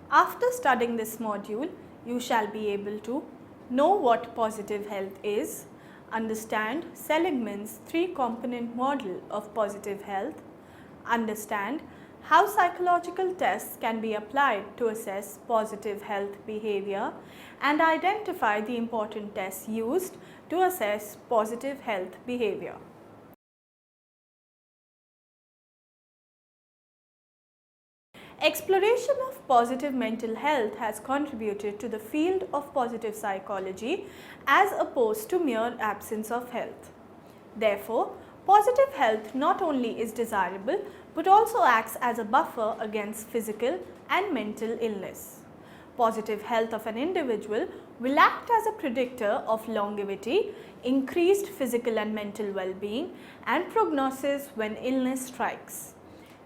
After studying this module, you shall be able to know what positive health is, understand Seligman's three-component model of positive health, understand how psychological tests can be applied to assess positive health behavior, and identify the important tests used to assess positive health behavior. Exploration of positive mental health has contributed to the field of positive psychology as opposed to mere absence of health. Therefore, positive health not only is desirable but also acts as a buffer against physical and mental illness. Positive health of an individual will act as a predictor of longevity, increased physical and mental well-being, and prognosis when illness strikes.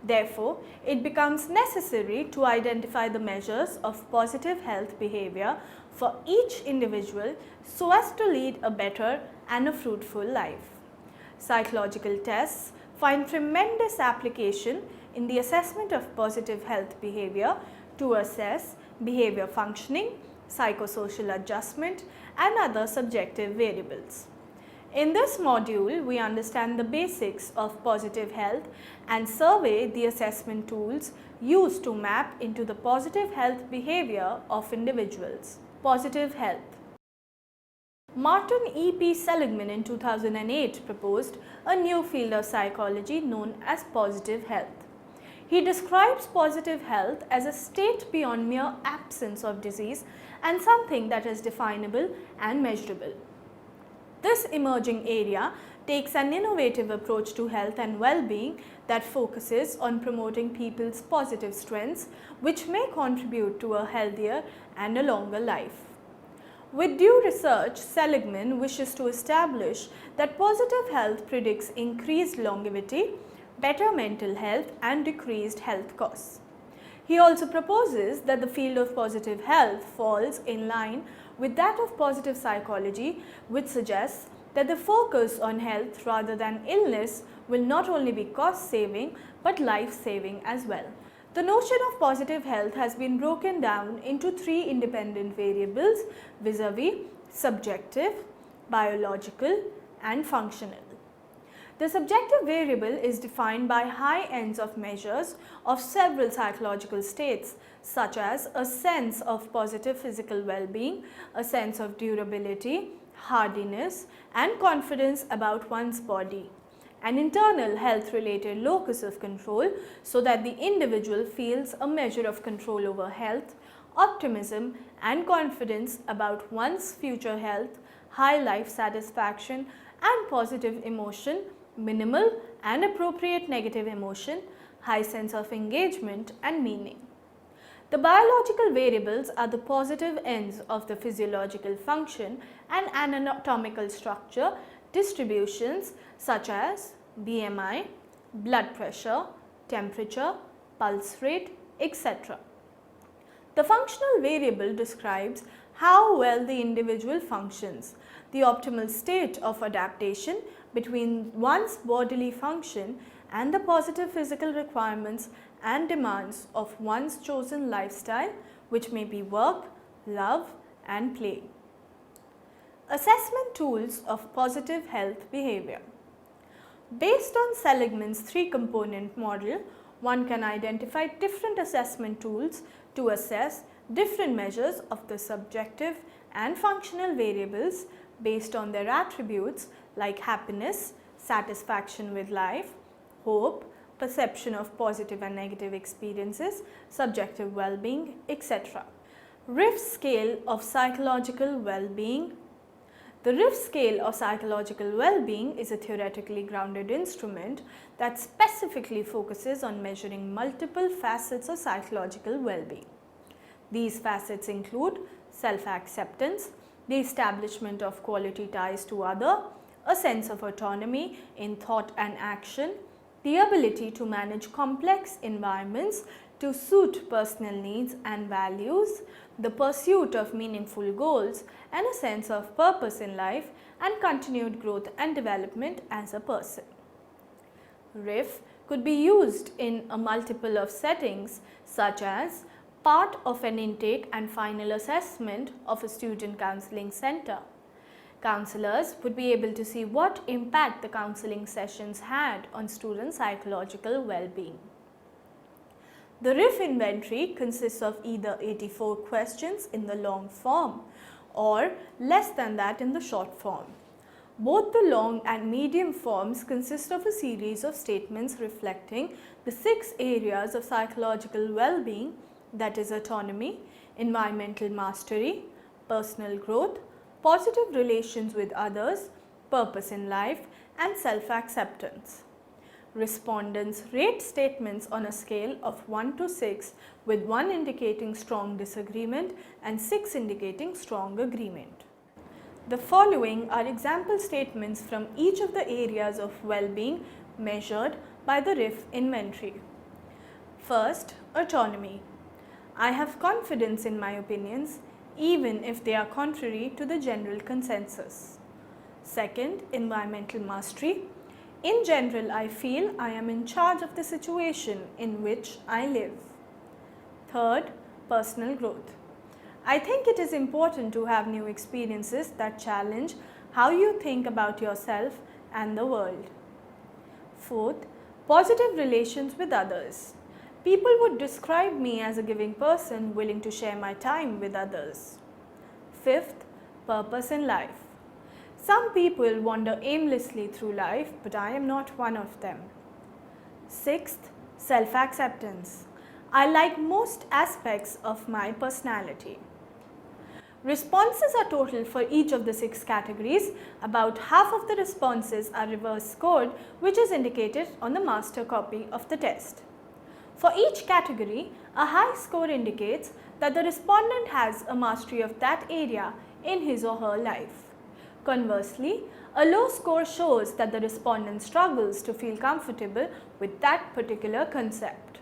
Therefore, it becomes necessary to identify the measures of positive health behavior for each individual so as to lead a better and a fruitful life. Psychological tests find tremendous application in the assessment of positive health behavior to assess behavior functioning, psychosocial adjustment, and other subjective variables. In this module, we understand the basics of positive health and survey the assessment tools used to map into the positive health behavior of individuals. Positive health. Martin E. P. Seligman in 2008 proposed a new field of psychology known as positive health. He describes positive health as a state beyond mere absence of disease and something that is definable and measurable. This emerging area takes an innovative approach to health and well-being that focuses on promoting people's positive strengths, which may contribute to a healthier and a longer life. With due research, Seligman wishes to establish that positive health predicts increased longevity, better mental health, and decreased health costs. He also proposes that the field of positive health falls in line with that of positive psychology, which suggests that the focus on health rather than illness will not only be cost saving but life saving as well. The notion of positive health has been broken down into three independent variables vis-a-vis subjective, biological, and functional. The subjective variable is defined by high ends of measures of several psychological states such as a sense of positive physical well-being, a sense of durability, hardiness, and confidence about one's body, an internal health-related locus of control so that the individual feels a measure of control over health, optimism, and confidence about one's future health, high life satisfaction, and positive emotion, minimal and appropriate negative emotion, high sense of engagement and meaning. The biological variables are the positive ends of the physiological function and anatomical structure distributions such as BMI, blood pressure, temperature, pulse rate, etc. The functional variable describes how well the individual functions, the optimal state of adaptation between one's bodily function and the positive physical requirements and demands of one's chosen lifestyle, which may be work, love, and play. Assessment tools of positive health behavior. Based on Seligman's three-component model, one can identify different assessment tools to assess different measures of the subjective and functional variables based on their attributes like happiness, satisfaction with life, hope, perception of positive and negative experiences, subjective well-being, etc. Rift scale of psychological well-being. The Rift scale of psychological well-being is a theoretically grounded instrument that specifically focuses on measuring multiple facets of psychological well-being. These facets include self-acceptance, the establishment of quality ties to other, a sense of autonomy in thought and action, the ability to manage complex environments to suit personal needs and values, the pursuit of meaningful goals, and a sense of purpose in life and continued growth and development as a person. RIF could be used in a multiple of settings such as part of an intake and final assessment of a student counseling center. Counselors would be able to see what impact the counseling sessions had on students' psychological well-being. The RIF inventory consists of either 84 questions in the long form or less than that in the short form. Both the long and medium forms consist of a series of statements reflecting the 6 areas of psychological well-being, that is autonomy, environmental mastery, personal growth, positive relations with others, purpose in life, and self-acceptance. Respondents rate statements on a scale of 1 to 6, with 1 indicating strong disagreement and 6 indicating strong agreement. The following are example statements from each of the areas of well-being measured by the RIF inventory. First, autonomy. I have confidence in my opinions, even if they are contrary to the general consensus. Second, environmental mastery. In general, I feel I am in charge of the situation in which I live. Third, personal growth. I think it is important to have new experiences that challenge how you think about yourself and the world. Fourth, positive relations with others. People would describe me as a giving person willing to share my time with others. Fifth, purpose in life. Some people wander aimlessly through life, but I am not one of them. Sixth, self-acceptance. I like most aspects of my personality. Responses are total for each of the 6 categories. About half of the responses are reverse scored, which is indicated on the master copy of the test. For each category, a high score indicates that the respondent has a mastery of that area in his or her life. Conversely, a low score shows that the respondent struggles to feel comfortable with that particular concept.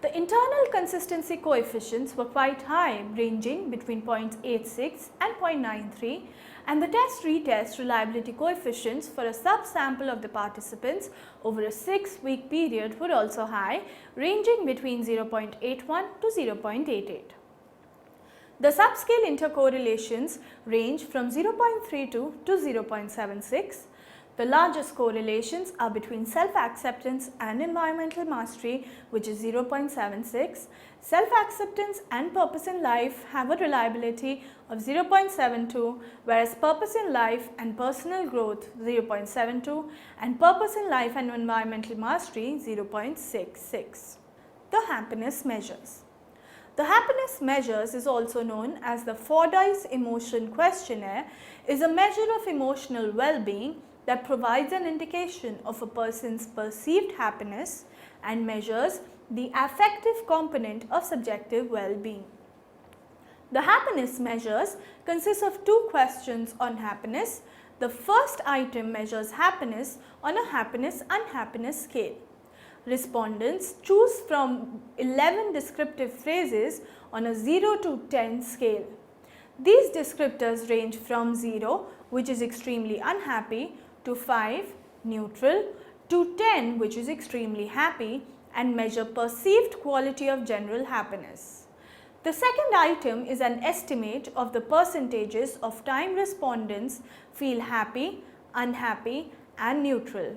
The internal consistency coefficients were quite high, ranging between 0.86 and 0.93, and the test-retest reliability coefficients for a subsample of the participants over a 6-week period were also high, ranging between 0.81 to 0.88. The subscale intercorrelations range from 0.32 to 0.76. The largest correlations are between self-acceptance and environmental mastery, which is 0.76. Self-acceptance and purpose in life have a reliability of 0.72, whereas purpose in life and personal growth 0.72 and purpose in life and environmental mastery 0.66. The happiness measures. The happiness measures is also known as the Fordyce Emotion Questionnaire, is a measure of emotional well-being that provides an indication of a person's perceived happiness and measures the affective component of subjective well-being. The happiness measures consist of 2 questions on happiness. The first item measures happiness on a happiness-unhappiness scale. Respondents choose from 11 descriptive phrases on a 0 to 10 scale. These descriptors range from 0, which is extremely unhappy, to 5, neutral, to 10, which is extremely happy, and measure perceived quality of general happiness. The second item is an estimate of the percentages of time respondents feel happy, unhappy, and neutral.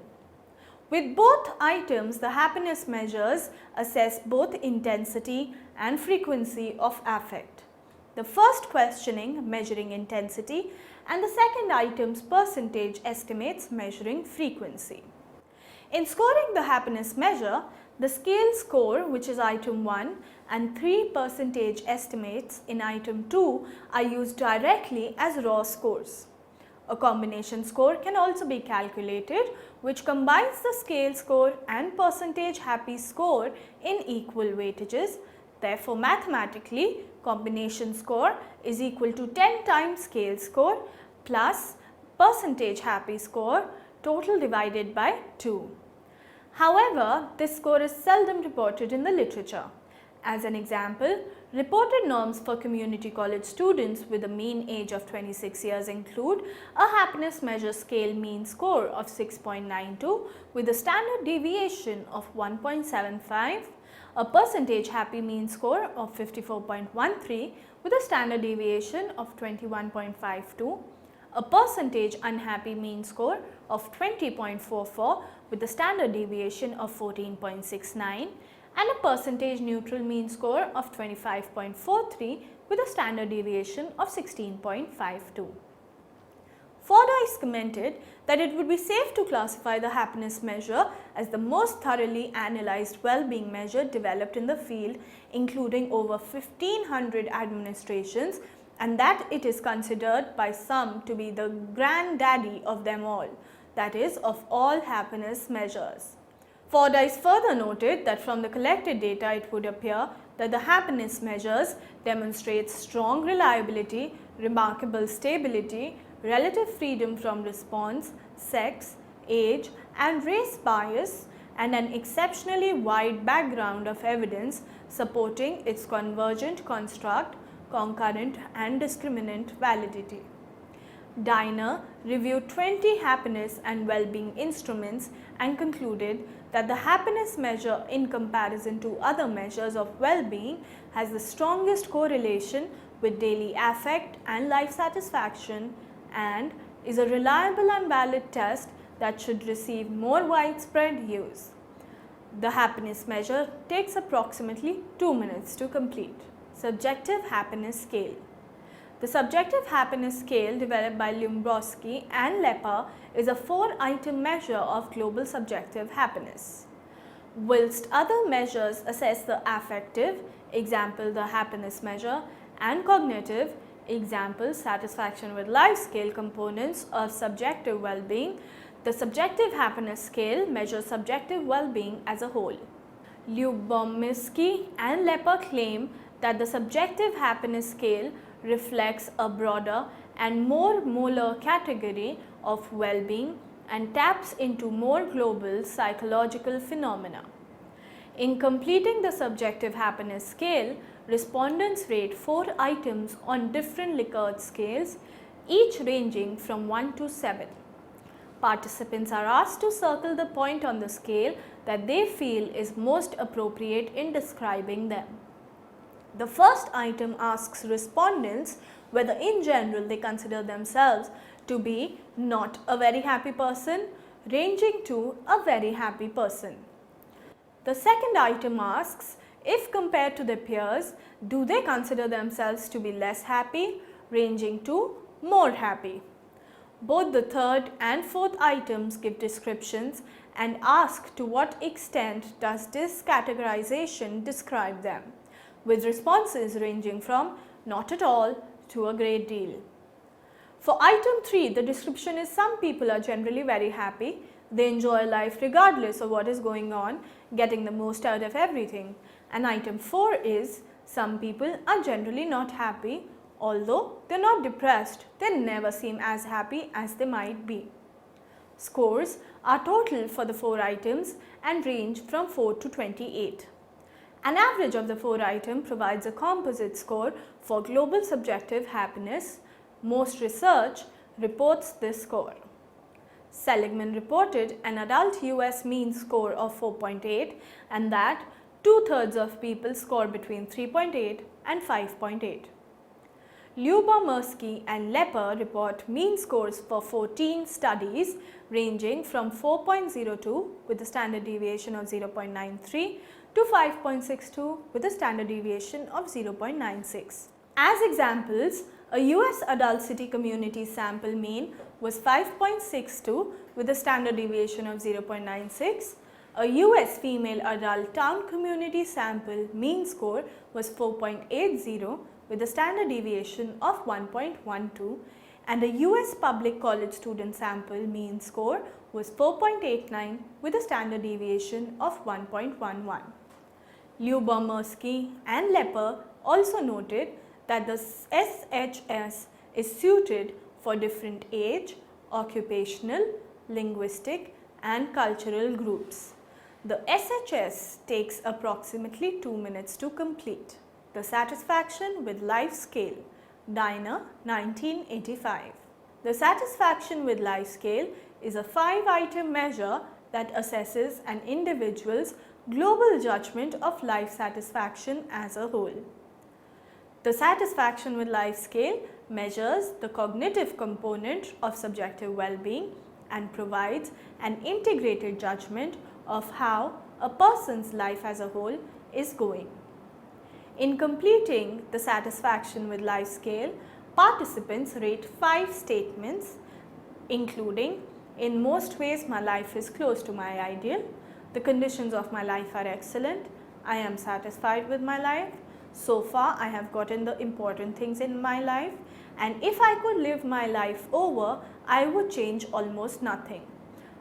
With both items, the happiness measures assess both intensity and frequency of affect. The first questioning measuring intensity and the second item's percentage estimates measuring frequency. In scoring the happiness measure, the scale score, which is item 1, and 3 percentage estimates in item 2 are used directly as raw scores. A combination score can also be calculated, which combines the scale score and percentage happy score in equal weightages. Therefore, mathematically, combination score is equal to 10 times scale score plus percentage happy score total divided by 2. However, this score is seldom reported in the literature. As an example, reported norms for community college students with a mean age of 26 years include a happiness measure scale mean score of 6.92 with a standard deviation of 1.75, a percentage happy mean score of 54.13 with a standard deviation of 21.52, a percentage unhappy mean score of 20.44 with a standard deviation of 14.69, and a percentage neutral mean score of 25.43 with a standard deviation of 16.52. Fordyce commented that it would be safe to classify the happiness measure as the most thoroughly analyzed well-being measure developed in the field, including over 1500 administrations, and that it is considered by some to be the granddaddy of them all, that is, of all happiness measures. Fordyce further noted that from the collected data it would appear that the happiness measures demonstrate strong reliability, remarkable stability, relative freedom from response, sex, age and race bias, and an exceptionally wide background of evidence supporting its convergent construct, concurrent and discriminant validity. Diner reviewed 20 happiness and well-being instruments and concluded that the happiness measure in comparison to other measures of well-being has the strongest correlation with daily affect and life satisfaction and is a reliable and valid test that should receive more widespread use. The happiness measure takes approximately 2 minutes to complete. Subjective happiness scale. The subjective happiness scale developed by Lyubomirsky and Lepper is a 4-item measure of global subjective happiness. Whilst other measures assess the affective, example the happiness measure, and cognitive, example satisfaction with life scale components of subjective well-being, the subjective happiness scale measures subjective well-being as a whole. Lyubomirsky and Lepper claim that the subjective happiness scale reflects a broader and more molar category of well-being and taps into more global psychological phenomena. In completing the subjective happiness scale, respondents rate 4 items on different Likert scales, each ranging from 1 to 7. Participants are asked to circle the point on the scale that they feel is most appropriate in describing them. The first item asks respondents whether in general they consider themselves to be not a very happy person, ranging to a very happy person. The second item asks if compared to their peers, do they consider themselves to be less happy, ranging to more happy. Both the third and fourth items give descriptions and ask to what extent does this categorization describe them, with responses ranging from not at all to a great deal. For item 3, the description is some people are generally very happy, they enjoy life regardless of what is going on, getting the most out of everything. And item 4 is some people are generally not happy, although they are not depressed, they never seem as happy as they might be. Scores are total for the 4 items and range from 4 to 28. An average of the 4 items provides a composite score for global subjective happiness. Most research reports this score. Seligman reported an adult US mean score of 4.8 and that 2/3 of people score between 3.8 and 5.8. Lyubomirsky and Lepper report mean scores for 14 studies ranging from 4.02 with a standard deviation of 0.93 to 5.62 with a standard deviation of 0.96. As examples, a US adult city community sample mean was 5.62 with a standard deviation of 0.96. A US female adult town community sample mean score was 4.80 with a standard deviation of 1.12, and a US public college student sample mean score was 4.89 with a standard deviation of 1.11. Lyubomirsky and Lepper also noted that the SHS is suited for different age, occupational, linguistic and cultural groups. The SHS takes approximately 2 minutes to complete. The satisfaction with life scale, Diner, 1985. The satisfaction with life scale is a 5-item measure that assesses an individual's global judgment of life satisfaction as a whole. The satisfaction with life scale measures the cognitive component of subjective well-being and provides an integrated judgment of how a person's life as a whole is going. In completing the satisfaction with life scale, participants rate 5 statements, including, in most ways my life is close to my ideal, the conditions of my life are excellent, I am satisfied with my life, so far I have gotten the important things in my life, and if I could live my life over, I would change almost nothing.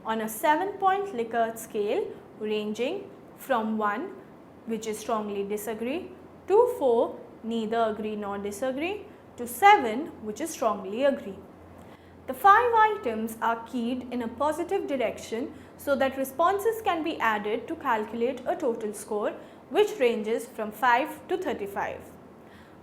On a 7-point Likert scale ranging from 1, which is strongly disagree, to 4, neither agree nor disagree, to 7, which is strongly agree. The 5 items are keyed in a positive direction so that responses can be added to calculate a total score which ranges from 5 to 35.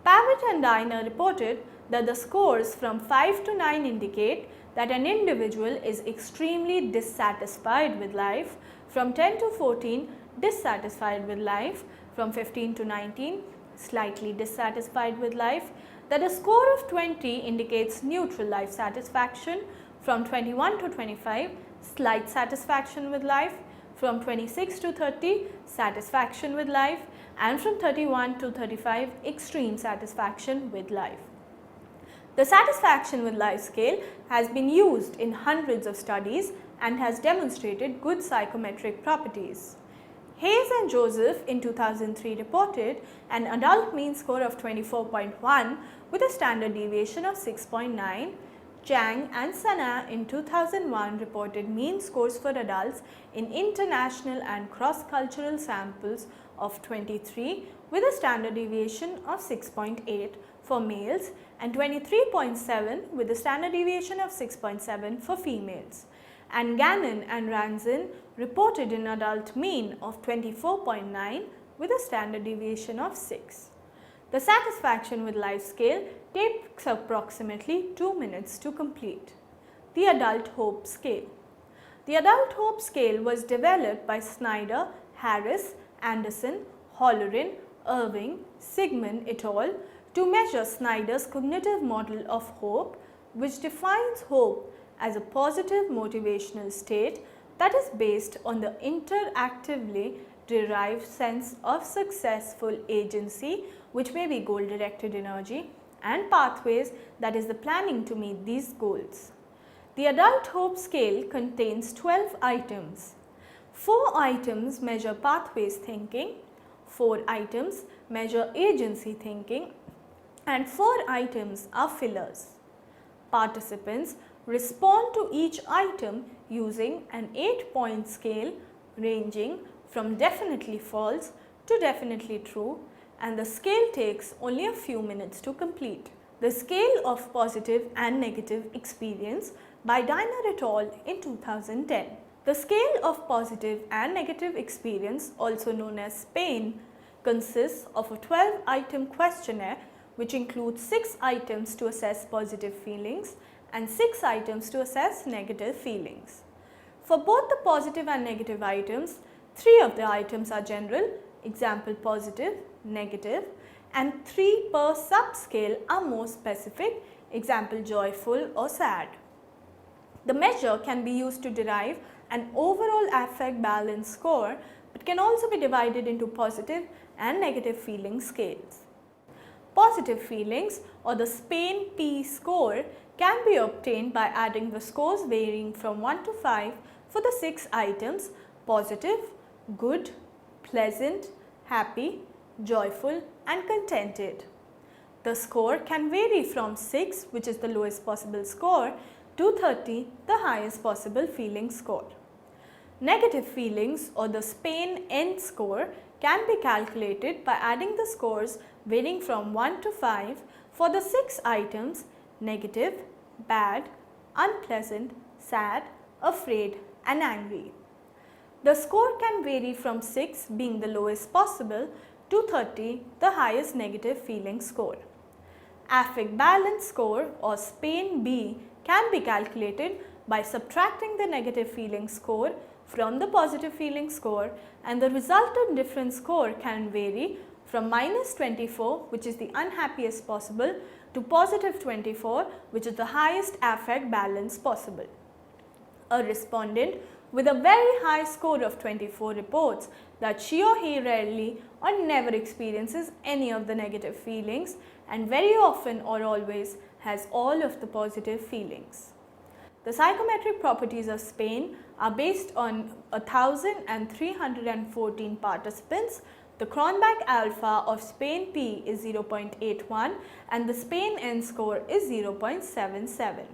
Pavitt and Diner reported that the scores from 5 to 9 indicate that an individual is extremely dissatisfied with life, from 10 to 14 dissatisfied with life, from 15 to 19 slightly dissatisfied with life, that a score of 20 indicates neutral life satisfaction, from 21 to 25 slight satisfaction with life, from 26 to 30 satisfaction with life, and from 31 to 35 extreme satisfaction with life. The satisfaction with life scale has been used in hundreds of studies and has demonstrated good psychometric properties. Hayes and Joseph in 2003 reported an adult mean score of 24.1 with a standard deviation of 6.9. Chang and Sana in 2001 reported mean scores for adults in international and cross-cultural samples of 23 with a standard deviation of 6.8 for males and 23.7 with a standard deviation of 6.7 for females. And Gannon and Ranzin reported an adult mean of 24.9 with a standard deviation of 6. The satisfaction with life scale takes approximately 2 minutes to complete. The Adult Hope Scale. The Adult Hope Scale was developed by Snyder, Harris, Anderson, Halloran, Irving, Sigmund et al. To measure Snyder's cognitive model of hope, which defines hope as a positive motivational state that is based on the interactively derived sense of successful agency, which may be goal-directed energy, and pathways, that is the planning to meet these goals. The Adult Hope Scale contains 12 items. 4 items measure pathways thinking, 4 items measure agency thinking, and 4 items are fillers. Participants respond to each item using an 8-point scale ranging from definitely false to definitely true, and the scale takes only a few minutes to complete. The Scale of Positive and Negative Experience by Diner et al. In 2010. The Scale of Positive and Negative Experience, also known as SPAIN, consists of a 12-item questionnaire which includes 6 items to assess positive feelings and 6 items to assess negative feelings. For both the positive and negative items, 3 of the items are general, example positive, negative, and 3 per subscale are more specific, example joyful or sad. The measure can be used to derive an overall affect balance score, but can also be divided into positive and negative feeling scales. Positive feelings, or the SPAIN-P score, can be obtained by adding the scores varying from 1 to 5 for the 6 items positive, good, pleasant, happy, joyful and contented. The score can vary from 6, which is the lowest possible score, to 30, the highest possible feeling score. Negative feelings, or the SPAIN-N score, can be calculated by adding the scores varying from 1 to 5 for the 6 items negative, bad, unpleasant, sad, afraid and angry. The score can vary from 6 being the lowest possible to 30, the highest negative feeling score. Affect balance score, or SPAIN-B, can be calculated by subtracting the negative feeling score from the positive feeling score, and the resultant difference score can vary from -24, which is the unhappiest possible, to +24, which is the highest affect balance possible. A respondent with a very high score of 24 reports that she or he rarely or never experiences any of the negative feelings and very often or always has all of the positive feelings. The psychometric properties of Spain are based on 1,314 participants. The Cronbach alpha of Spain P is 0.81 and the Spain N score is 0.77.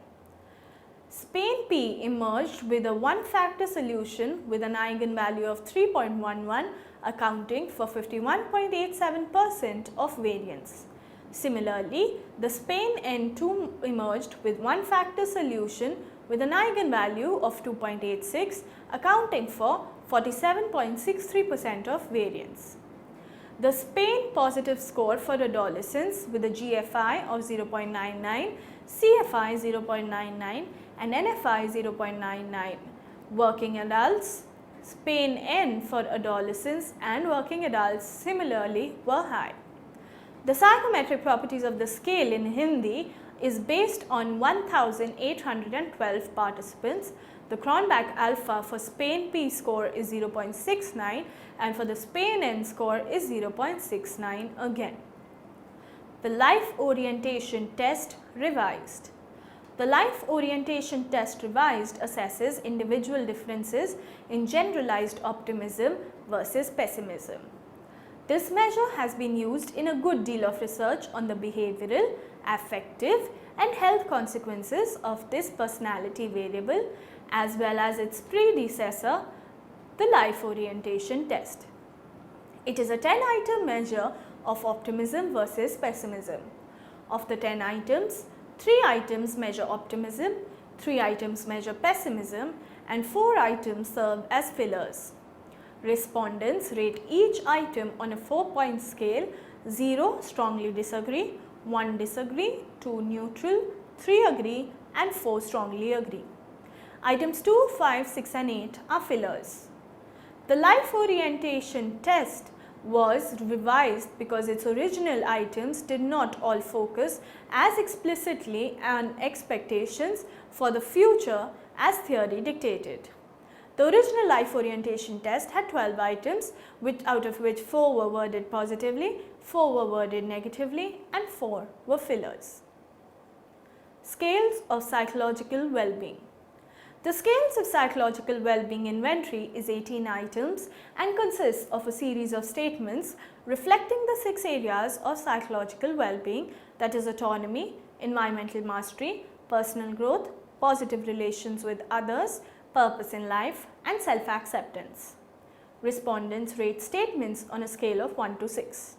Spain P emerged with a one-factor solution with an eigenvalue of 3.11, accounting for 51.87% of variance. Similarly, the Spain N2 emerged with one-factor solution with an eigenvalue of 2.86, accounting for 47.63% of variance. The Spain positive score for adolescents with a GFI of 0.99, CFI 0.99 and NFI 0.99. Working adults, Spain N for adolescents and working adults similarly were high. The psychometric properties of the scale in Hindi is based on 1,812 participants. The Cronbach alpha for Spain P score is 0.69 and for the Spain N score is 0.69 again. The life orientation test revised. The life orientation test revised assesses individual differences in generalized optimism versus pessimism. This measure has been used in a good deal of research on the behavioral, affective and health consequences of this personality variable as well as its predecessor, the life orientation test. It is a 10-item measure of optimism versus pessimism. Of the 10 items, 3 items measure optimism, 3 items measure pessimism and 4 items serve as fillers. Respondents rate each item on a 4-point scale: 0 strongly disagree, 1 disagree, 2 neutral, 3 agree and 4 strongly agree. Items 2, 5, 6 and 8 are fillers. The life orientation test was revised because its original items did not all focus as explicitly on expectations for the future as theory dictated. The original life orientation test had 12 items, out of which 4 were worded positively, 4 were worded negatively and 4 were fillers. Scales of psychological well-being. The Scales of Psychological Well-being inventory is 18 items and consists of a series of statements reflecting the 6 areas of psychological well-being, that is autonomy, environmental mastery, personal growth, positive relations with others, purpose in life and self-acceptance. Respondents rate statements on a scale of 1 to 6,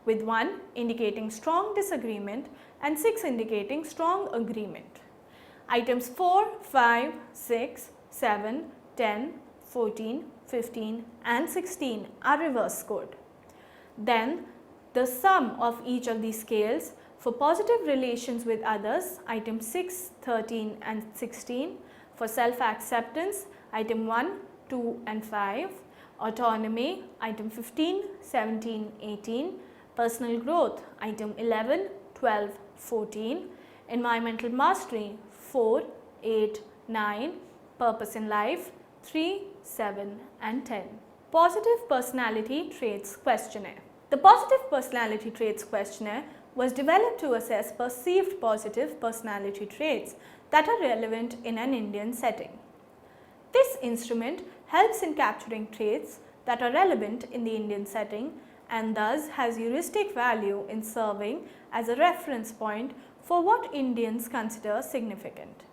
with 1 indicating strong disagreement and 6 indicating strong agreement. Items 4, 5, 6, 7, 10, 14, 15 and 16 are reverse scored. Then the sum of each of these scales for positive relations with others, items 6, 13 and 16, for self-acceptance, item 1, 2 and 5, autonomy, item 15, 17, 18, personal growth, item 11, 12, 14, environmental mastery, 4, 8, 9, purpose in life, 3, 7 and 10. Positive Personality Traits Questionnaire. The Positive Personality Traits Questionnaire was developed to assess perceived positive personality traits that are relevant in an Indian setting. This instrument helps in capturing traits that are relevant in the Indian setting and thus has heuristic value in serving as a reference point for what Indians consider significant.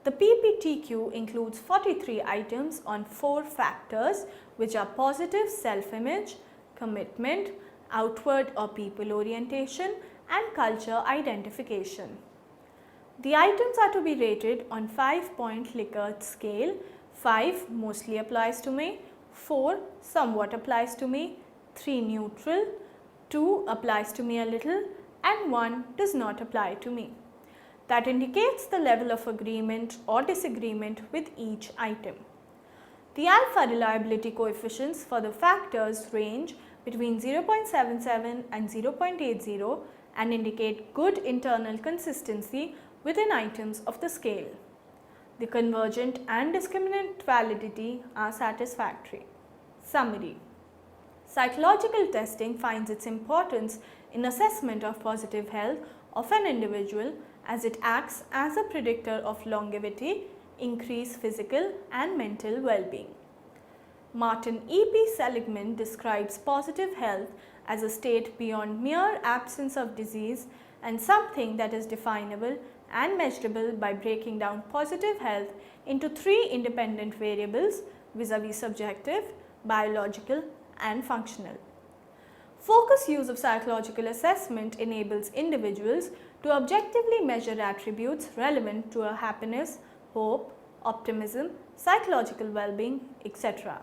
The PPTQ includes 43 items on 4 factors, which are positive self-image, commitment, outward or people orientation and culture identification. The items are to be rated on 5-point Likert scale. 5 mostly applies to me, 4 somewhat applies to me, 3 neutral, 2 applies to me a little and 1 does not apply to me. That indicates the level of agreement or disagreement with each item. The alpha reliability coefficients for the factors range between 0.77 and 0.80 and indicate good internal consistency within items of the scale. The convergent and discriminant validity are satisfactory. Summary. Psychological testing finds its importance in assessment of positive health of an individual as it acts as a predictor of longevity, increased physical and mental well-being. Martin E. P. Seligman describes positive health as a state beyond mere absence of disease and something that is definable and measurable by breaking down positive health into three independent variables vis-a-vis subjective, biological and functional. Focused use of psychological assessment enables individuals to objectively measure attributes relevant to a happiness, hope, optimism, psychological well-being, etc.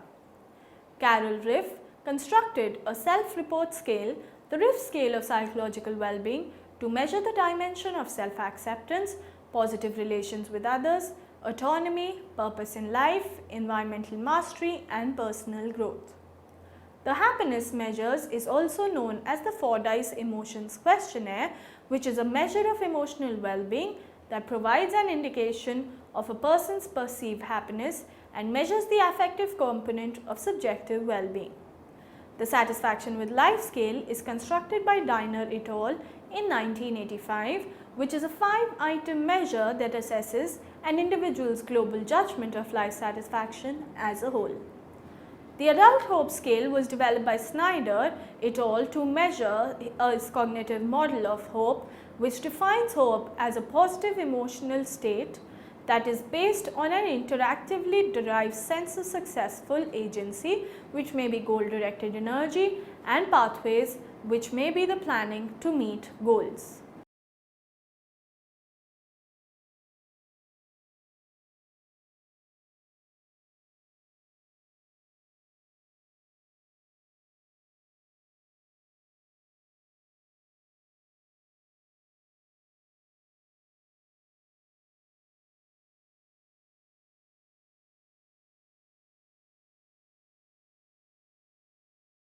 Carol Riff constructed a self-report scale, the Riff scale of psychological well-being, to measure the dimension of self-acceptance, positive relations with others, autonomy, purpose in life, environmental mastery and personal growth. The happiness measures is also known as the Fordyce Emotions Questionnaire, which is a measure of emotional well-being that provides an indication of a person's perceived happiness and measures the affective component of subjective well-being. The Satisfaction with Life scale is constructed by Diner et al. In 1985, which is a 5-item measure that assesses an individual's global judgment of life satisfaction as a whole. The Adult Hope scale was developed by Snyder et al. To measure a cognitive model of hope, which defines hope as a positive emotional state that is based on an interactively derived sense of successful agency, which may be goal-directed energy, and pathways, which may be the planning to meet goals.